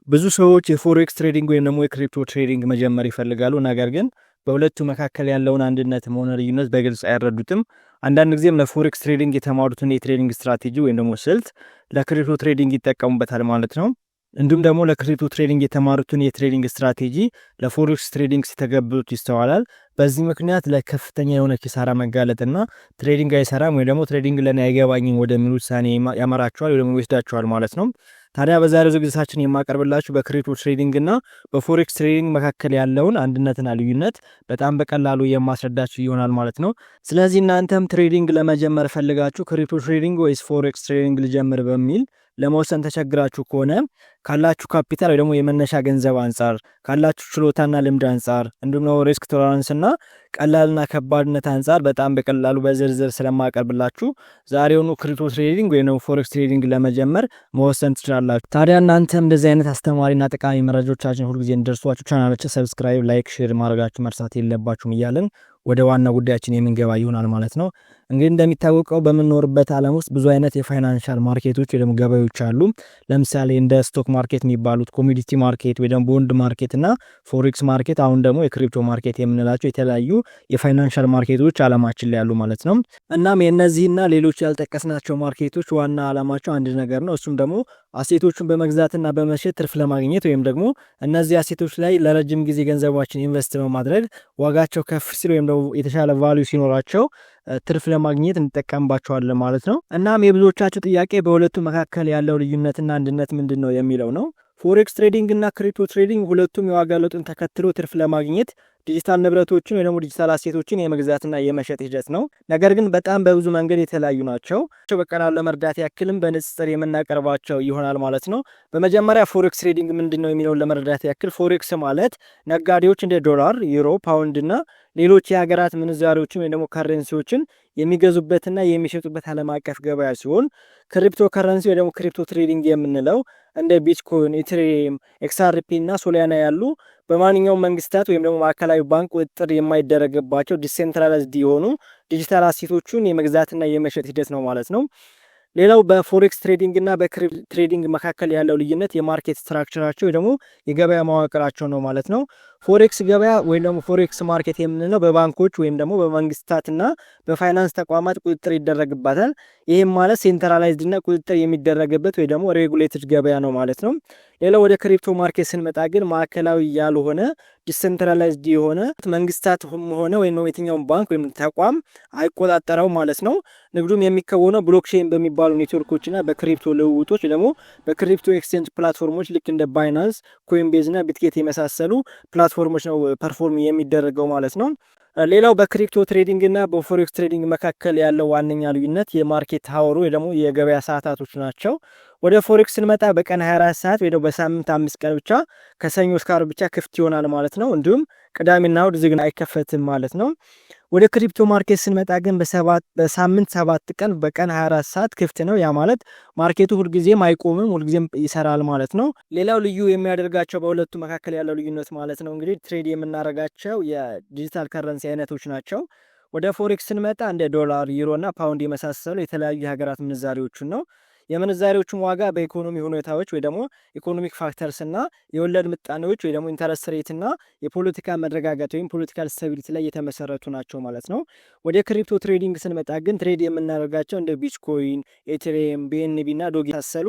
ብዙ ሰዎች የፎሬክስ ትሬዲንግ ወይም ደግሞ የክሪፕቶ ትሬዲንግ መጀመር ይፈልጋሉ። ነገር ግን በሁለቱ መካከል ያለውን አንድነትም ሆነ ልዩነት በግልጽ አይረዱትም። አንዳንድ ጊዜም ለፎሬክስ ትሬዲንግ የተማሩትን የትሬዲንግ ስትራቴጂ ወይም ደግሞ ስልት ለክሪፕቶ ትሬዲንግ ይጠቀሙበታል ማለት ነው። እንዲሁም ደግሞ ለክሪፕቶ ትሬዲንግ የተማሩትን የትሬዲንግ ስትራቴጂ ለፎሬክስ ትሬዲንግ ሲተገብሩት ይስተዋላል። በዚህ ምክንያት ለከፍተኛ የሆነ ኪሳራ መጋለጥና ትሬዲንግ አይሰራም ወይ ደግሞ ትሬዲንግ ለኔ አይገባኝም ወደሚል ውሳኔ ያመራቸዋል ወይ ደግሞ ይወስዳቸዋል ማለት ነው። ታዲያ በዛሬው ዝግጅታችን የማቀርብላችሁ በክሪፕቶ ትሬዲንግ እና በፎሬክስ ትሬዲንግ መካከል ያለውን አንድነትና ልዩነት በጣም በቀላሉ የማስረዳችሁ ይሆናል ማለት ነው። ስለዚህ እናንተም ትሬዲንግ ለመጀመር ፈልጋችሁ ክሪፕቶ ትሬዲንግ ወይስ ፎሬክስ ትሬዲንግ ልጀምር በሚል ለመወሰን ተቸግራችሁ ከሆነ ካላችሁ ካፒታል ወይ ደግሞ የመነሻ ገንዘብ አንጻር ካላችሁ ችሎታና ልምድ አንጻር እንዲሁም ነው ሪስክ ቶለራንስ እና ቀላልና ከባድነት አንጻር በጣም በቀላሉ በዝርዝር ስለማቀርብላችሁ ዛሬውኑ ክሪፕቶ ትሬዲንግ ወይ ነው ፎሬክስ ትሬዲንግ ለመጀመር መወሰን ትችላላችሁ። ታዲያ እናንተም እንደዚህ አይነት አስተማሪና ጠቃሚ መረጃዎቻችን ሁሉ ጊዜ እንዲደርሷችሁ ቻናላችን ሰብስክራይብ፣ ላይክ፣ ሼር ማድረጋችሁ መርሳት የለባችሁም እያልን ወደ ዋና ጉዳያችን የምንገባ ይሆናል ማለት ነው። እንግዲህ እንደሚታወቀው በምንኖርበት ዓለም ውስጥ ብዙ አይነት የፋይናንሻል ማርኬቶች ወይ ደግሞ ገበያዎች አሉ። ለምሳሌ እንደ ስቶክ ማርኬት የሚባሉት ኮሞዲቲ ማርኬት ወይ ደግሞ ቦንድ ማርኬት እና ፎሬክስ ማርኬት፣ አሁን ደግሞ የክሪፕቶ ማርኬት የምንላቸው የተለያዩ የፋይናንሻል ማርኬቶች ዓለማችን ላይ ያሉ ማለት ነው። እናም የእነዚህና ሌሎች ያልጠቀስናቸው ማርኬቶች ዋና ዓላማቸው አንድ ነገር ነው። እሱም ደግሞ አሴቶቹን በመግዛትና በመሸጥ ትርፍ ለማግኘት ወይም ደግሞ እነዚህ አሴቶች ላይ ለረጅም ጊዜ ገንዘባችን ኢንቨስት በማድረግ ዋጋቸው ከፍ ሲል ወይም ደግሞ የተሻለ ቫልዩ ሲኖራቸው ትርፍ ለማግኘት እንጠቀምባቸዋለን ማለት ነው። እናም የብዙዎቻችሁ ጥያቄ በሁለቱ መካከል ያለው ልዩነትና አንድነት ምንድን ነው የሚለው ነው። ፎሬክስ ትሬዲንግ እና ክሪፕቶ ትሬዲንግ ሁለቱም የዋጋ ለውጥን ተከትሎ ትርፍ ለማግኘት ዲጂታል ንብረቶችን ወይ ደግሞ ዲጂታል አሴቶችን የመግዛትና የመሸጥ ሂደት ነው። ነገር ግን በጣም በብዙ መንገድ የተለያዩ ናቸው። በቀላሉ ለመርዳት ያክልም በንጽጽር የምናቀርባቸው ይሆናል ማለት ነው። በመጀመሪያ ፎሬክስ ትሬዲንግ ምንድን ነው የሚለውን ለመረዳት ያክል ፎሬክስ ማለት ነጋዴዎች እንደ ዶላር፣ ዩሮ፣ ፓውንድ እና ሌሎች የሀገራት ምንዛሬዎችን ወይ ደግሞ ከረንሲዎችን የሚገዙበትና የሚሸጡበት ዓለም አቀፍ ገበያ ሲሆን ክሪፕቶ ከረንሲ ወይ ደግሞ ክሪፕቶ ትሬዲንግ የምንለው እንደ ቢትኮይን፣ ኢትሪየም፣ ኤክስአርፒ እና ሶሊያና ያሉ በማንኛውም መንግስታት ወይም ደግሞ ማዕከላዊ ባንክ ቁጥጥር የማይደረግባቸው ዲሴንትራላይዝድ የሆኑ ዲጂታል አሴቶችን የመግዛትና የመሸጥ ሂደት ነው ማለት ነው። ሌላው በፎሬክስ ትሬዲንግ እና በክሪፕቶ ትሬዲንግ መካከል ያለው ልዩነት የማርኬት ስትራክቸራቸው ወይ ደግሞ የገበያ መዋቅራቸው ነው ማለት ነው። ፎሬክስ ገበያ ወይም ደግሞ ፎሬክስ ማርኬት የምንለው በባንኮች ወይም ደግሞ በመንግስታትና በፋይናንስ ተቋማት ቁጥጥር ይደረግባታል። ይህም ማለት ሴንትራላይዝድ እና ቁጥጥር የሚደረግበት ወይ ደግሞ ሬጉሌትድ ገበያ ነው ማለት ነው። ሌላው ወደ ክሪፕቶ ማርኬት ስንመጣ ግን ማዕከላዊ ያልሆነ ዲሴንትራላይዝድ የሆነ መንግስታት ሆነ ወይም የትኛውን ባንክ ወይም ተቋም አይቆጣጠረው ማለት ነው። ንግዱም የሚከወነው ብሎክቼን በሚባሉ ኔትወርኮችና በክሪፕቶ ልውውጦች ደግሞ በክሪፕቶ ኤክስቼንጅ ፕላትፎርሞች ልክ እንደ ባይናንስ፣ ኮይንቤዝ እና ቢትጌት የመሳሰሉ ፕላትፎርሞች ነው ፐርፎርም የሚደረገው ማለት ነው። ሌላው በክሪፕቶ ትሬዲንግ እና በፎሬክስ ትሬዲንግ መካከል ያለው ዋነኛ ልዩነት የማርኬት ሀወሩ ወይ ደግሞ የገበያ ሰዓታቶች ናቸው። ወደ ፎሬክስ ስንመጣ በቀን 24 ሰዓት ወይ ደግሞ በሳምንት 5 ቀን ብቻ ከሰኞ እስከ ዓርብ ብቻ ክፍት ይሆናል ማለት ነው። እንዲሁም ቅዳሜና እሁድ ዝግ አይከፈትም ማለት ነው። ወደ ክሪፕቶ ማርኬት ስንመጣ ግን በሳምንት 7 ቀን በቀን 24 ሰዓት ክፍት ነው። ያ ማለት ማርኬቱ ሁልጊዜም አይቆምም፣ ሁልጊዜም ይሰራል ማለት ነው። ሌላው ልዩ የሚያደርጋቸው በሁለቱ መካከል ያለው ልዩነት ማለት ነው እንግዲህ ትሬድ የምናደርጋቸው የዲጂታል ከረንሲ አይነቶች ናቸው። ወደ ፎሬክስ ስንመጣ እንደ ዶላር፣ ዩሮ እና ፓውንድ የመሳሰሉ የተለያዩ የሀገራት ምንዛሬዎችን ነው። የምንዛሬዎችን ዋጋ በኢኮኖሚ ሁኔታዎች ወይ ደግሞ ኢኮኖሚክ ፋክተርስ እና የወለድ ምጣኔዎች ወይ ደግሞ ኢንተረስት ሬት እና የፖለቲካ መረጋጋት ወይም ፖለቲካል ስታቢሊቲ ላይ የተመሰረቱ ናቸው ማለት ነው። ወደ ክሪፕቶ ትሬዲንግ ስንመጣ ግን ትሬድ የምናደርጋቸው እንደ ቢትኮይን፣ ኤትሪየም፣ ቢኤንቢ እና ዶጌ የመሳሰሉ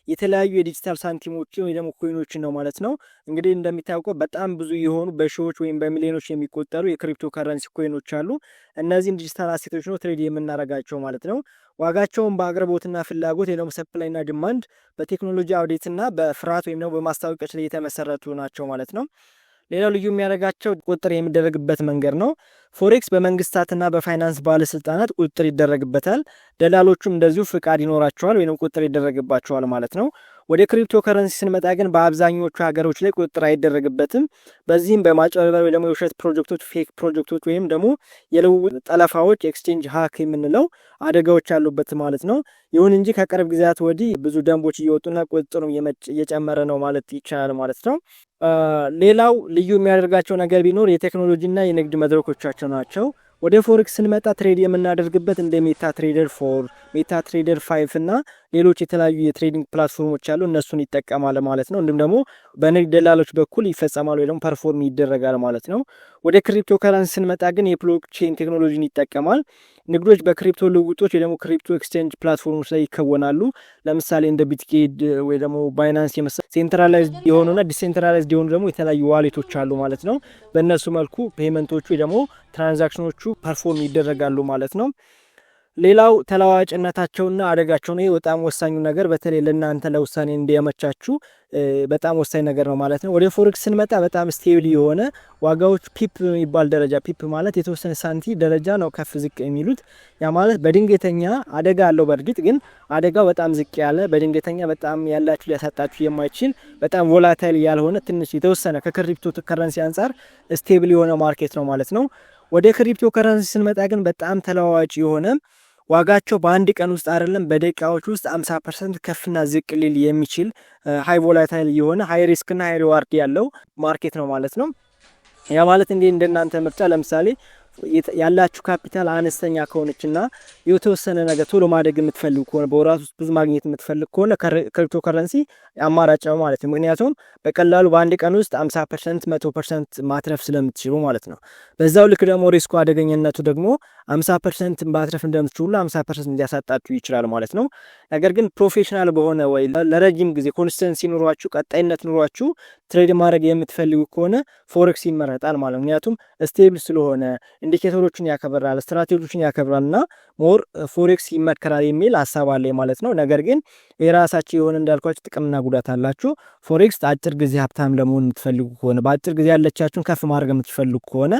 የተለያዩ የዲጂታል ሳንቲሞችን ወይ ደግሞ ኮይኖችን ነው ማለት ነው። እንግዲህ እንደሚታወቀው በጣም ብዙ የሆኑ በሺዎች ወይም በሚሊዮኖች የሚቆጠሩ የክሪፕቶ ከረንሲ ኮይኖች አሉ። እነዚህም ዲጂታል አሴቶች ነው ትሬድ የምናደርጋቸው ማለት ነው። ዋጋቸውን በአቅርቦትና ፍላጎት ወይ ደግሞ ሰፕላይና ዲማንድ በቴክኖሎጂ አውዴትና በፍርሃት ወይም ደግሞ በማስታወቂያዎች ላይ የተመሰረቱ ናቸው ማለት ነው። ሌላው ልዩ የሚያደርጋቸው ቁጥጥር የሚደረግበት መንገድ ነው። ፎሬክስ በመንግስታትና በፋይናንስ ባለስልጣናት ቁጥጥር ይደረግበታል። ደላሎቹም እንደዚሁ ፍቃድ ይኖራቸዋል ወይም ቁጥጥር ይደረግባቸዋል ማለት ነው። ወደ ክሪፕቶ ከረንሲ ስንመጣ ግን በአብዛኞቹ ሀገሮች ላይ ቁጥጥር አይደረግበትም። በዚህም በማጭበርበር ወይ ደግሞ የውሸት ፕሮጀክቶች፣ ፌክ ፕሮጀክቶች ወይም ደግሞ የልውውጥ ጠለፋዎች፣ ኤክስቼንጅ ሀክ የምንለው አደጋዎች ያሉበት ማለት ነው። ይሁን እንጂ ከቅርብ ጊዜያት ወዲህ ብዙ ደንቦች እየወጡና ቁጥጥሩ እየጨመረ ነው ማለት ይቻላል ማለት ነው። ሌላው ልዩ የሚያደርጋቸው ነገር ቢኖር የቴክኖሎጂና የንግድ መድረኮቻቸው ናቸው። ወደ ፎሬክስ ስንመጣ ትሬድ የምናደርግበት እንደ ሜታ ትሬደር 4፣ ሜታ ትሬደር 5 እና ሌሎች የተለያዩ የትሬዲንግ ፕላትፎርሞች አሉ እነሱን ይጠቀማል ማለት ነው። እንዲሁም ደግሞ በንግድ ደላሎች በኩል ይፈጸማል ወይ ደግሞ ፐርፎርም ይደረጋል ማለት ነው። ወደ ክሪፕቶ ከረንሲ ስንመጣ ግን የብሎክቼን ቴክኖሎጂን ይጠቀማል። ንግዶች በክሪፕቶ ልውውጦች ወይ ደግሞ ክሪፕቶ ኤክስቼንጅ ፕላትፎርሞች ላይ ይከወናሉ። ለምሳሌ እንደ ቢትጌድ ወይ ደግሞ ባይናንስ የመሰሉ ሴንትራላይዝድ የሆኑና ዲሴንትራላይዝድ የሆኑ ደግሞ የተለያዩ ዋሌቶች አሉ ማለት ነው። በእነሱ መልኩ ፔመንቶቹ ወይ ደግሞ ትራንዛክሽኖቹ ፐርፎርም ይደረጋሉ ማለት ነው። ሌላው ተለዋዋጭነታቸውና አደጋቸው ነው። በጣም ወሳኙ ነገር በተለይ ለእናንተ ለውሳኔ እንዲያመቻችሁ በጣም ወሳኝ ነገር ነው ማለት ነው። ወደ ፎሬክስ ስንመጣ በጣም ስቴብል የሆነ ዋጋዎች ፒፕ የሚባል ደረጃ፣ ፒፕ ማለት የተወሰነ ሳንቲ ደረጃ ነው ከፍ ዝቅ የሚሉት። ያ ማለት በድንገተኛ አደጋ አለው። በእርግጥ ግን አደጋው በጣም ዝቅ ያለ በድንገተኛ በጣም ያላችሁ ሊያሳጣችሁ የማይችል በጣም ቮላታይል ያልሆነ ትንሽ የተወሰነ ከክሪፕቶ ከረንሲ አንጻር ስቴብል የሆነ ማርኬት ነው ማለት ነው። ወደ ክሪፕቶ ከረንሲ ስንመጣ ግን በጣም ተለዋዋጭ የሆነ ዋጋቸው በአንድ ቀን ውስጥ አይደለም በደቂቃዎች ውስጥ 50% ከፍና ዝቅ ሊል የሚችል ሃይ ቮላታይል የሆነ ሃይ ሪስክ እና ሃይ ሪዋርድ ያለው ማርኬት ነው ማለት ነው። ያ ማለት እንደናንተ ምርጫ ለምሳሌ ያላችሁ ካፒታል አነስተኛ ከሆነችና የተወሰነ ነገር ቶሎ ማደግ የምትፈልጉ ከሆነ በወራት ውስጥ ብዙ ማግኘት የምትፈልጉ ከሆነ ክሪፕቶ ከረንሲ አማራጭ ነው ማለት ነው። ምክንያቱም በቀላሉ በአንድ ቀን ውስጥ 50% 100% ማትረፍ ስለምትችሉ ማለት ነው። በዛው ልክ ደግሞ ሪስኩ አደገኛነቱ ደግሞ 50% ማትረፍ እንደምትችሉ 50% ሊያሳጣችሁ ይችላል ማለት ነው። ነገር ግን ፕሮፌሽናል በሆነ ወይ ለረጅም ጊዜ ኮንሲስተንሲ ኑሯችሁ ቀጣይነት ኑሯችሁ ትሬድ ማድረግ የምትፈልጉ ከሆነ ፎሬክስ ይመረጣል ማለት ነው። ምክንያቱም ስቴብል ስለሆነ ኢንዲኬተሮችን ያከብራል፣ ስትራቴጂዎችን ያከብራልና ሞር ፎሬክስ ይመከራል የሚል ሀሳብ አለ ማለት ነው። ነገር ግን የራሳችሁ የሆነ እንዳልኳችሁ ጥቅምና ጉዳት አላችሁ። ፎሬክስ አጭር ጊዜ ሀብታም ለመሆን የምትፈልጉ ከሆነ በአጭር ጊዜ ያለቻችሁን ከፍ ማድረግ የምትፈልጉ ከሆነ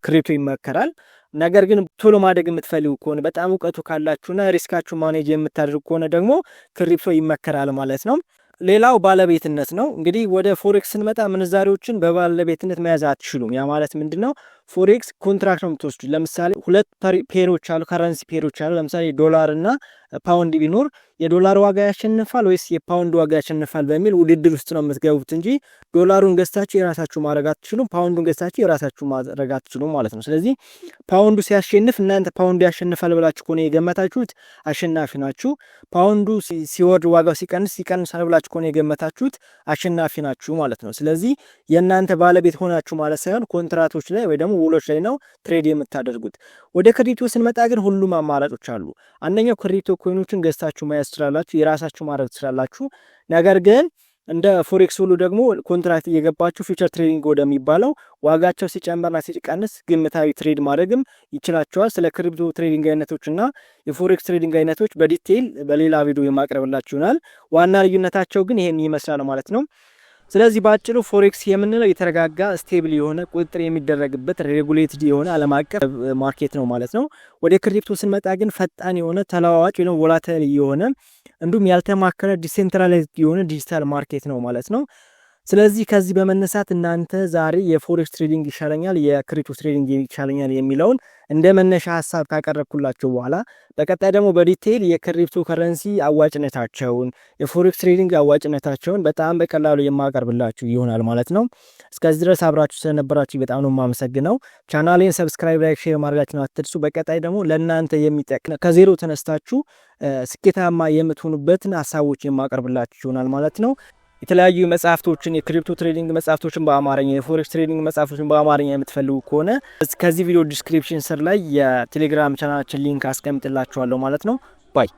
ክሪፕቶ ይመከራል። ነገር ግን ቶሎ ማደግ የምትፈልጉ ከሆነ በጣም እውቀቱ ካላችሁና ሪስካችሁ ማኔጅ የምታደርጉ ከሆነ ደግሞ ክሪፕቶ ይመከራል ማለት ነው። ሌላው ባለቤትነት ነው። እንግዲህ ወደ ፎሬክስ ስንመጣ ምንዛሬዎችን በባለቤትነት መያዝ አትችሉም። ያ ማለት ምንድነው? ፎሬክስ ኮንትራክት ነው የምትወስዱት። ለምሳሌ ሁለት ፔሮች አሉ፣ ከረንሲ ፔሮች አሉ። ለምሳሌ ዶላር እና ፓውንድ ቢኖር የዶላር ዋጋ ያሸንፋል ወይስ የፓውንድ ዋጋ ያሸንፋል በሚል ውድድር ውስጥ ነው የምትገቡት እንጂ ዶላሩን ገዝታችሁ የራሳችሁ ማድረግ አትችሉም፣ ፓውንዱን ገዝታችሁ የራሳችሁ ማድረግ አትችሉም ማለት ነው። ስለዚህ ፓውንዱ ሲያሸንፍ እናንተ ፓውንዱ ያሸንፋል ብላችሁ ከሆነ የገመታችሁት አሸናፊ ናችሁ። ፓውንዱ ሲወርድ ዋጋው ይቀንሳል ብላችሁ ከሆነ የገመታችሁት አሸናፊ ናችሁ ማለት ነው። ስለዚህ የእናንተ ባለቤት ሆናችሁ ማለት ሳይሆን ኮንትራቶች ላይ ወይ ደግሞ ውሎች ላይ ነው ትሬድ የምታደርጉት። ወደ ክሪፕቶ ስንመጣ ግን ሁሉም አማራጮች አሉ። አንደኛው ክሪፕቶ ኮይኖችን ገዝታችሁ መያዝ ትችላላችሁ፣ የራሳችሁ ማድረግ ትችላላችሁ። ነገር ግን እንደ ፎሬክስ ሁሉ ደግሞ ኮንትራክት እየገባችሁ ፊውቸር ትሬዲንግ ወደሚባለው ዋጋቸው ሲጨምርና ሲቀንስ ግምታዊ ትሬድ ማድረግም ይችላቸዋል። ስለ ክሪፕቶ ትሬዲንግ አይነቶችና የፎሬክስ ትሬዲንግ አይነቶች በዲቴይል በሌላ ቪዲዮ የማቅረብላችሁ ይሆናል። ዋና ልዩነታቸው ግን ይሄን ይመስላል ማለት ነው። ስለዚህ በአጭሩ ፎሬክስ የምንለው የተረጋጋ ስቴብል የሆነ ቁጥጥር የሚደረግበት ሬጉሌትድ የሆነ ዓለም አቀፍ ማርኬት ነው ማለት ነው። ወደ ክሪፕቶ ስንመጣ ግን ፈጣን የሆነ ተለዋዋጭ ወይ ቮላታይል የሆነ እንዲሁም ያልተማከለ ዲሴንትራላይዝድ የሆነ ዲጂታል ማርኬት ነው ማለት ነው። ስለዚህ ከዚህ በመነሳት እናንተ ዛሬ የፎሬክስ ትሬዲንግ ይሻለኛል የክሪፕቶ ትሬዲንግ ይሻለኛል የሚለውን እንደ መነሻ ሀሳብ ካቀረብኩላችሁ በኋላ በቀጣይ ደግሞ በዲቴይል የክሪፕቶ ከረንሲ አዋጭነታቸውን የፎሬክስ ትሬዲንግ አዋጭነታቸውን በጣም በቀላሉ የማቀርብላችሁ ይሆናል ማለት ነው። እስከዚህ ድረስ አብራችሁ ስለነበራችሁ በጣም ነው የማመሰግነው። ቻናሌን ሰብስክራይብ፣ ላይክ፣ ሼር ማድረጋችሁን አትርሱ። በቀጣይ ደግሞ ለእናንተ የሚጠቅም ከዜሮ ተነስታችሁ ስኬታማ የምትሆኑበትን ሀሳቦች የማቀርብላችሁ ይሆናል ማለት ነው። የተለያዩ መጽሐፍቶችን የክሪፕቶ ትሬዲንግ መጽሐፍቶችን በአማርኛ የፎሬክስ ትሬዲንግ መጽሐፍቶችን በአማርኛ የምትፈልጉ ከሆነ ከዚህ ቪዲዮ ዲስክሪፕሽን ስር ላይ የቴሌግራም ቻናላችን ሊንክ አስቀምጥላችኋለሁ ማለት ነው። ባይ